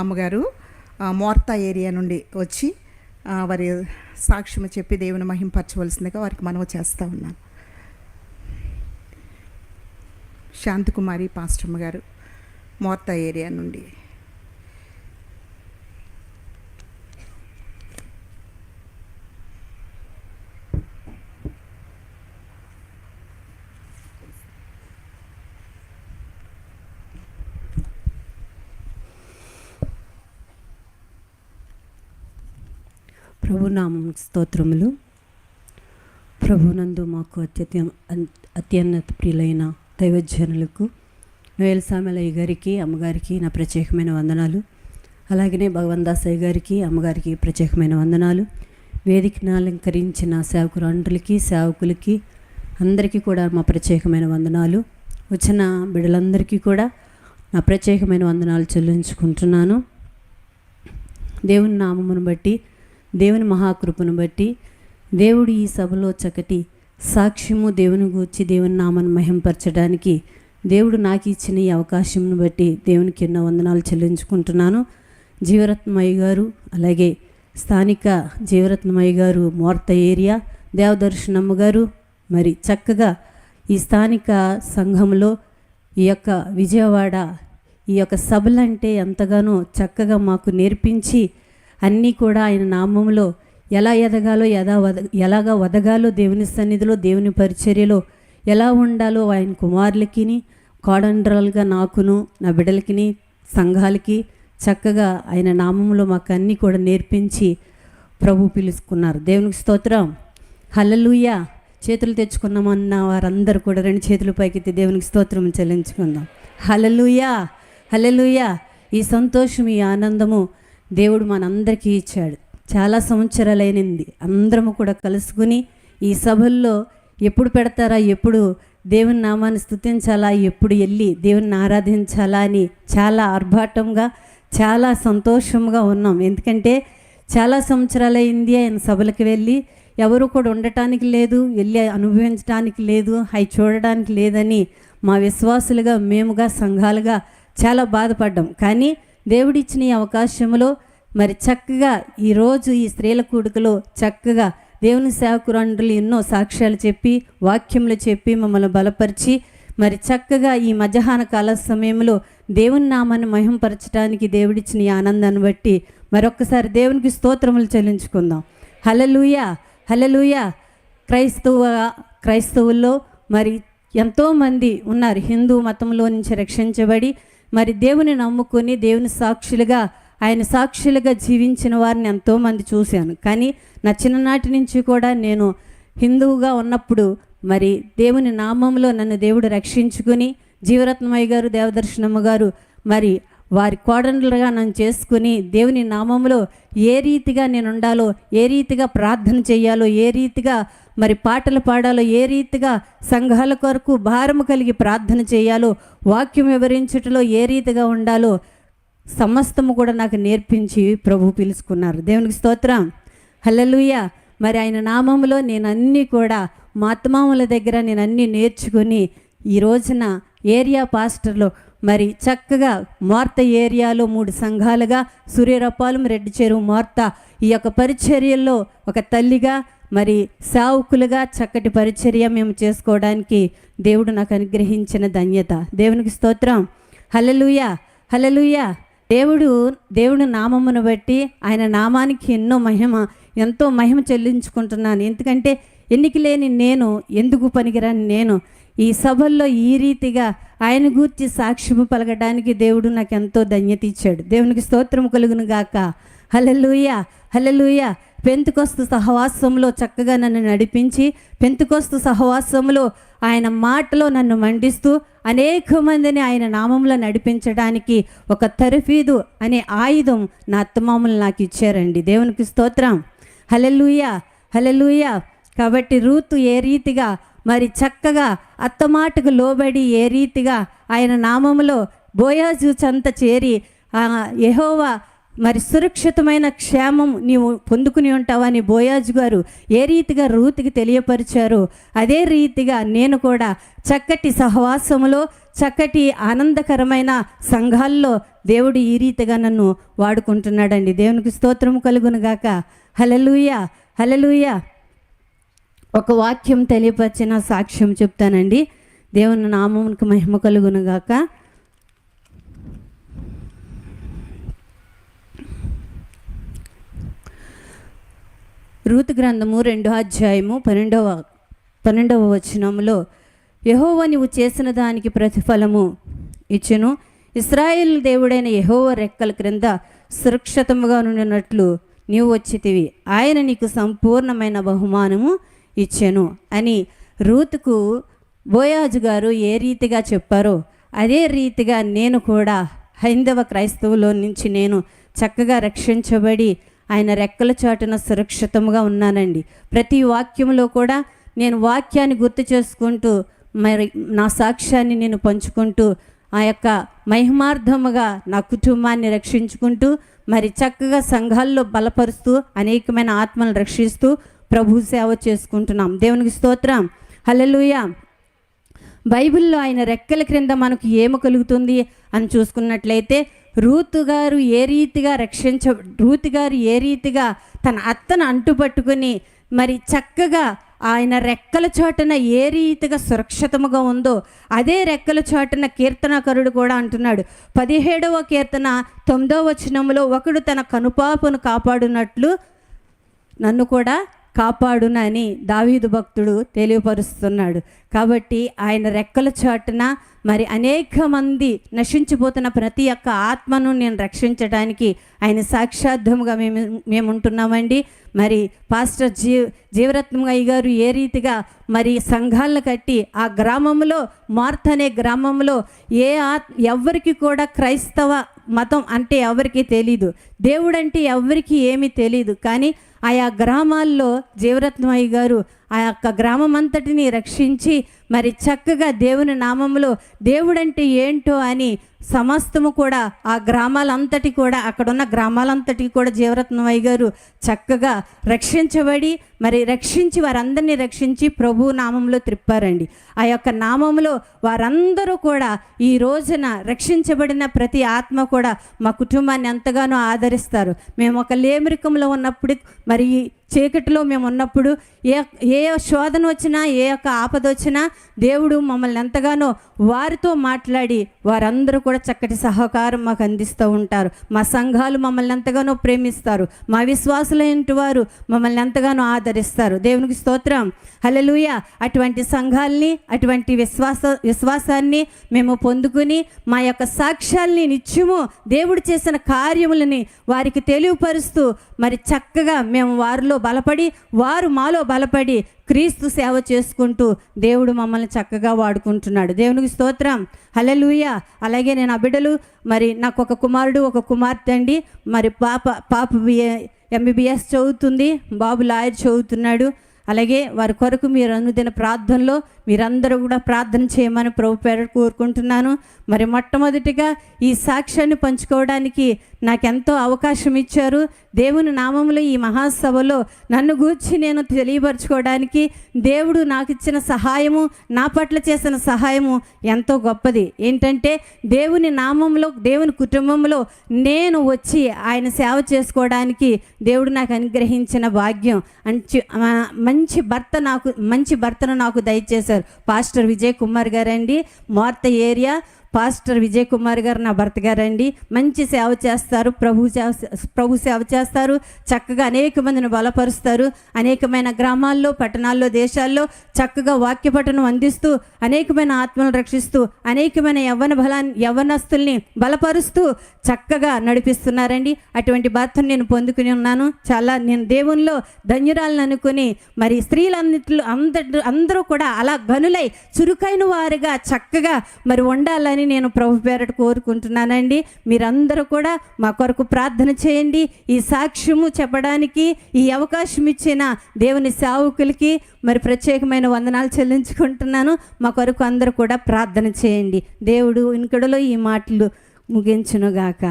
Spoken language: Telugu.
అమ్మగారు మోర్తా ఏరియా నుండి వచ్చి వారి సాక్ష్యం చెప్పి దేవుని మహింపరచవలసిందిగా వారికి మనవి చేస్తూ ఉన్నాను. శాంతకుమారి పాస్టమ్మ గారు మోర్తా ఏరియా నుండి. ప్రభునామం స్తోత్రములు. ప్రభునందు మాకు అత్యున్నత ప్రియులైన దైవజనులకు నోయల్ సామెలయ్య గారికి, అమ్మగారికి నా ప్రత్యేకమైన వందనాలు. అలాగనే భగవందాసయ్య గారికి, అమ్మగారికి ప్రత్యేకమైన వందనాలు. వేదికను అలంకరించిన సేవకురాండ్రులకి, సేవకులకి అందరికీ కూడా మా ప్రత్యేకమైన వందనాలు. వచ్చిన బిడ్డలందరికీ కూడా నా ప్రత్యేకమైన వందనాలు చెల్లించుకుంటున్నాను. దేవుని నామమును బట్టి, దేవుని మహాకృపను బట్టి దేవుడు ఈ సభలో చక్కటి సాక్ష్యము దేవుని గూర్చి దేవుని నామాన్ని మహింపరచడానికి దేవుడు నాకు ఇచ్చిన ఈ అవకాశంను బట్టి దేవునికి ఎన్నో వందనాలు చెల్లించుకుంటున్నాను. జీవరత్నమయ్య గారు, అలాగే స్థానిక జీవరత్నమయ్య గారు మోర్తా ఏరియా, దేవదర్శనమ్మ గారు మరి చక్కగా ఈ స్థానిక సంఘంలో ఈ యొక్క విజయవాడ ఈ యొక్క సభలంటే ఎంతగానో చక్కగా మాకు నేర్పించి అన్నీ కూడా ఆయన నామంలో ఎలా ఎదగాలో ఎలాగా వదగాలో, దేవుని సన్నిధిలో దేవుని పరిచర్యలో ఎలా ఉండాలో ఆయన కుమారులకి కోడండ్రాలుగా నాకును నా బిడ్డలకి సంఘాలకి చక్కగా ఆయన నామంలో మాకు అన్నీ కూడా నేర్పించి ప్రభు పిలుచుకున్నారు. దేవునికి స్తోత్రం. హల్లెలూయా. చేతులు తెచ్చుకున్నామన్న వారందరూ కూడా రెండు చేతుల పైకెత్తి దేవునికి స్తోత్రం చెల్లించుకుందాం. హల్లెలూయా, హల్లెలూయా. ఈ సంతోషం, ఈ ఆనందము దేవుడు మనందరికీ ఇచ్చాడు. చాలా సంవత్సరాలైనది అందరము కూడా కలుసుకుని ఈ సభల్లో ఎప్పుడు పెడతారా, ఎప్పుడు దేవుని నామాన్ని స్తుతించాలా, ఎప్పుడు వెళ్ళి దేవుని ఆరాధించాలా అని చాలా ఆర్భాటంగా చాలా సంతోషంగా ఉన్నాం. ఎందుకంటే చాలా సంవత్సరాలైంది ఆయన సభలకు వెళ్ళి ఎవరు కూడా ఉండటానికి లేదు, వెళ్ళి అనుభవించడానికి లేదు, అవి చూడడానికి లేదని మా విశ్వాసులుగా మేముగా సంఘాలుగా చాలా బాధపడ్డాం. కానీ దేవుడిచ్చిన ఈ అవకాశంలో మరి చక్కగా ఈరోజు ఈ స్త్రీల కూడికలో చక్కగా దేవుని సేవకురాండ్రులు ఎన్నో సాక్ష్యాలు చెప్పి వాక్యములు చెప్పి మమ్మల్ని బలపరిచి మరి చక్కగా ఈ మధ్యాహ్న కాల సమయంలో దేవుని నామాన్ని మహింపరచడానికి దేవుడిచ్చిన ఈ ఆనందాన్ని బట్టి మరొక్కసారి దేవునికి స్తోత్రములు చెల్లించుకుందాం. హల్లెలూయా, హల్లెలూయా. క్రైస్తవుల్లో మరి ఎంతోమంది ఉన్నారు హిందూ మతంలో నుంచి రక్షించబడి మరి దేవుని నమ్ముకొని దేవుని సాక్షులుగా ఆయన సాక్షులుగా జీవించిన వారిని ఎంతోమంది చూశాను. కానీ నా చిన్ననాటి నుంచి కూడా నేను హిందువుగా ఉన్నప్పుడు మరి దేవుని నామంలో నన్ను దేవుడు రక్షించుకుని జీవరత్నమయ్య గారు, దేవదర్శనమ్మ గారు మరి వారి కోడండ్లుగా నన్ను చేసుకుని దేవుని నామంలో ఏ రీతిగా నేను ఉండాలో, ఏ రీతిగా ప్రార్థన చేయాలో, ఏ రీతిగా మరి పాటలు పాడాలో, ఏ రీతిగా సంఘాల కొరకు భారము కలిగి ప్రార్థన చేయాలో, వాక్యం వివరించుటలో ఏ రీతిగా ఉండాలో సమస్తము కూడా నాకు నేర్పించి ప్రభు పిలుచుకున్నారు. దేవునికి స్తోత్రం. హల్లెలూయా. మరి ఆయన నామంలో నేను అన్నీ కూడా మా అత్తమామల దగ్గర నేను అన్నీ నేర్చుకొని ఈ రోజున ఏరియా పాస్టర్లో మరి చక్కగా మోర్తా ఏరియాలో 3 సంఘాలుగా సూర్యరపాలెం, రెడ్డి చెరువు, మోర్తా ఈ యొక్క పరిచర్యల్లో ఒక తల్లిగా మరి సేవకులుగా చక్కటి పరిచర్య మేము చేసుకోవడానికి దేవుడు నాకు అనుగ్రహించిన ధన్యత. దేవునికి స్తోత్రం. హల్లెలూయా, హల్లెలూయా. దేవుడు నామమును బట్టి ఆయన నామానికి ఎంతో మహిమ చెల్లించుకుంటున్నాను. ఎందుకంటే ఎన్నిక లేని నేను, ఎందుకు పనికిరాని నేను ఈ సభల్లో ఈ రీతిగా ఆయన గూర్చి సాక్ష్యము పలకడానికి దేవుడు నాకు ఎంతో ధన్యత ఇచ్చాడు. దేవునికి స్తోత్రం కలుగును గాక. హల్లెలూయా, హల్లెలూయా. పెంతెకొస్తు సహవాసంలో చక్కగా నన్ను నడిపించి పెంతెకొస్తు సహవాసంలో ఆయన మాటలో నన్ను మండిస్తూ అనేక మందిని ఆయన నామంలో నడిపించడానికి ఒక తరఫీదు అనే ఆయుధం నా అత్తమామలు నాకు ఇచ్చారండి. దేవునికి స్తోత్రం. హల్లెలూయా, హల్లెలూయా. కాబట్టి రూతు ఏ రీతిగా మరి చక్కగా అత్తమాటకు లోబడి ఏ రీతిగా ఆయన నామములో బోయాజు చెంత చేరి యెహోవా మరి సురక్షితమైన క్షేమం నీవు పొందుకుని ఉంటావని బోయాజు గారు ఏ రీతిగా రూతుకి తెలియపరిచారో అదే రీతిగా నేను కూడా చక్కటి సహవాసములో చక్కటి ఆనందకరమైన సంఘాల్లో దేవుడు ఈ రీతిగా నన్ను వాడుకుంటున్నాడండి. దేవునికి స్తోత్రం కలుగునుగాక. హల్లెలూయా, హల్లెలూయా. ఒక వాక్యం తెలియపరిచిన సాక్ష్యం చెప్తానండి. దేవుని నామమునకు మహిమ కలుగునుగాక. రూతు గ్రంథము 2వ అధ్యాయము 12వ వచనములో, యెహోవా నీవు చేసిన దానికి ప్రతిఫలము ఇచ్చెను, ఇశ్రాయేలు దేవుడైన యెహోవా రెక్కల క్రింద సురక్షితముగా నుండినట్లు నీవు వచ్చితివి, ఆయన నీకు సంపూర్ణమైన బహుమానము ఇచ్చెను అని రూతుకు బోయాజు గారు ఏ రీతిగా చెప్పారో అదే రీతిగా నేను కూడా హైందవ క్రైస్తవులో నుంచి నేను చక్కగా రక్షించబడి ఆయన రెక్కల చాటున సురక్షితంగా ఉన్నానండి. ప్రతి వాక్యంలో కూడా నేను వాక్యాన్ని గుర్తు చేసుకుంటూ మరి నా సాక్ష్యాన్ని నేను పంచుకుంటూ ఆ యొక్క మహిమార్థముగా నా కుటుంబాన్ని రక్షించుకుంటూ మరి చక్కగా సంఘాల్లో బలపరుస్తూ అనేకమైన ఆత్మలను రక్షిస్తూ ప్రభు సేవ చేసుకుంటున్నాం. దేవునికి స్తోత్రం, హల్లెలూయా. బైబిల్లో ఆయన రెక్కల క్రింద మనకు ఏమి కలుగుతుంది అని చూసుకున్నట్లయితే రూతు గారు ఏ రీతిగా తన అత్తను అంటుపట్టుకుని మరి చక్కగా ఆయన రెక్కల చాటున ఏ రీతిగా సురక్షితముగా ఉందో అదే రెక్కల చాటున కీర్తనకారుడు కూడా అంటున్నాడు. 17వ కీర్తన 9వ వచనంలో, ఒకడు తన కనుపాపను కాపాడునట్లు నన్ను కూడా కాపాడునని దావీదు భక్తుడు తెలియపరుస్తున్నాడు. కాబట్టి ఆయన రెక్కల చాటున మరి అనేక మంది నశించిపోతున్న ప్రతి ఒక్క ఆత్మను నేను రక్షించడానికి ఆయన సాక్షాత్ముగా మేము ఉంటున్నామండి. మరి పాస్టర్ జీవరత్నం అయ్య గారు ఏ రీతిగా మరి సంఘాలను కట్టి ఆ గ్రామంలో మార్త అనే గ్రామంలో ఎవరికి కూడా క్రైస్తవ మతం అంటే ఎవరికి తెలీదు, దేవుడు అంటే ఎవరికి ఏమీ తెలీదు. కానీ ఆయా గ్రామాల్లో జీవరత్నమయ్య గారు ఆ యొక్క గ్రామం అంతటిని రక్షించి మరి చక్కగా దేవుని నామంలో దేవుడంటే ఏంటో అని సమస్తము కూడా ఆ గ్రామాలంతటి కూడా అక్కడున్న గ్రామాలంతటికి కూడా జీవరత్నమయ్య గారు చక్కగా రక్షించబడి మరి రక్షించి వారందరినీ రక్షించి ప్రభు నామంలో త్రిప్పారండి. ఆ యొక్క నామంలో వారందరూ కూడా ఈ రోజున రక్షించబడిన ప్రతి ఆత్మ కూడా మా కుటుంబాన్ని ఎంతగానో ఆదరిస్తారు. మేము ఒక లేమిరికంలో ఉన్నప్పుడు మరి చీకటిలో మేము ఉన్నప్పుడు ఏ శోధన వచ్చినా ఏ యొక్క ఆపద వచ్చినా దేవుడు మమ్మల్ని ఎంతగానో వారితో మాట్లాడి వారందరూ కూడా చక్కటి సహకారం మాకు అందిస్తూ ఉంటారు. మా సంఘాలు మమ్మల్ని ఎంతగానో ప్రేమిస్తారు, మా విశ్వాసులైన వారు మమ్మల్ని ఎంతగానో ఆదరిస్తారు. దేవునికి స్తోత్రం, హల్లెలూయా. అటువంటి సంఘాల్ని అటువంటి విశ్వాసాన్ని మేము పొందుకుని మా యొక్క సాక్ష్యాల్ని నిత్యము దేవుడు చేసిన కార్యములని వారికి తెలియపరుస్తూ మరి చక్కగా మేము వారిలో బలపడి వారు మాలో బలపడి క్రీస్తు సేవ చేసుకుంటూ దేవుడు మమ్మల్ని చక్కగా వాడుకుంటున్నాడు. దేవునికి స్తోత్రం, హల్లెలూయా. అలాగే నేను ఆ బిడ్డలు మరి నాకు ఒక కుమారుడు ఒక కుమార్తె అండి. మరి పాప MBBS చదువుతుంది, బాబు లాయర్ చదువుతున్నాడు. అలాగే వారి కొరకు మీరు అనుదిన ప్రార్థనలో మీరందరూ కూడా ప్రార్థన చేయమని ప్రభు పేరు కోరుకుంటున్నాను. మరి మొట్టమొదటిగా ఈ సాక్ష్యాన్ని పంచుకోవడానికి నాకెంతో అవకాశం ఇచ్చారు. దేవుని నామములో ఈ మహాసభలో నన్ను గూర్చి నేను తెలియపరచుకోవడానికి దేవుడు నాకు ఇచ్చిన సహాయము, నా పట్ల చేసిన సహాయము ఎంతో గొప్పది. ఏంటంటే దేవుని నామంలో దేవుని కుటుంబంలో నేను వచ్చి ఆయన సేవ చేసుకోవడానికి దేవుడు నాకు అనుగ్రహించిన భాగ్యం. మంచి భర్తను నాకు దయచేశారు పాస్టర్ విజయ్ కుమార్ గారండి. Martha area pastor Vijay Kumar గారు నా భర్త గారండి. మంచి సేవ చేస్తారు, ప్రభు సేవ చేస్తారు, చక్కగా అనేక మందిని బలపరుస్తారు. అనేకమైన గ్రామాల్లో పట్టణాల్లో దేశాల్లో చక్కగా వాక్య పఠనం అందిస్తూ అనేకమైన ఆత్మలను రక్షిస్తూ అనేకమైన యవ్వనస్తుల్ని బలపరుస్తూ చక్కగా నడిపిస్తున్నారండి. అటువంటి భర్తను నేను పొందుకుని ఉన్నాను. నేను దేవునిలో ధన్యురాలను అనుకుని మరి స్త్రీలన్నింటిలో అందరూ కూడా అలా గనులై చురుకైన వారుగా చక్కగా మరి ఉండాలని నేను ప్రభు పేరట కోరుకుంటున్నానండి. మీరందరూ కూడా మా కొరకు ప్రార్థన చేయండి. ఈ సాక్ష్యము చెప్పడానికి ఈ అవకాశం ఇచ్చిన దేవుని సేవకులకి మరి ప్రత్యేకమైన వందనాలు చెల్లించుకుంటున్నాను. మా కొరకు అందరూ కూడా ప్రార్థన చేయండి. దేవుడు ఇన్కడలో ఈ మాటలు ముగించునుగాక.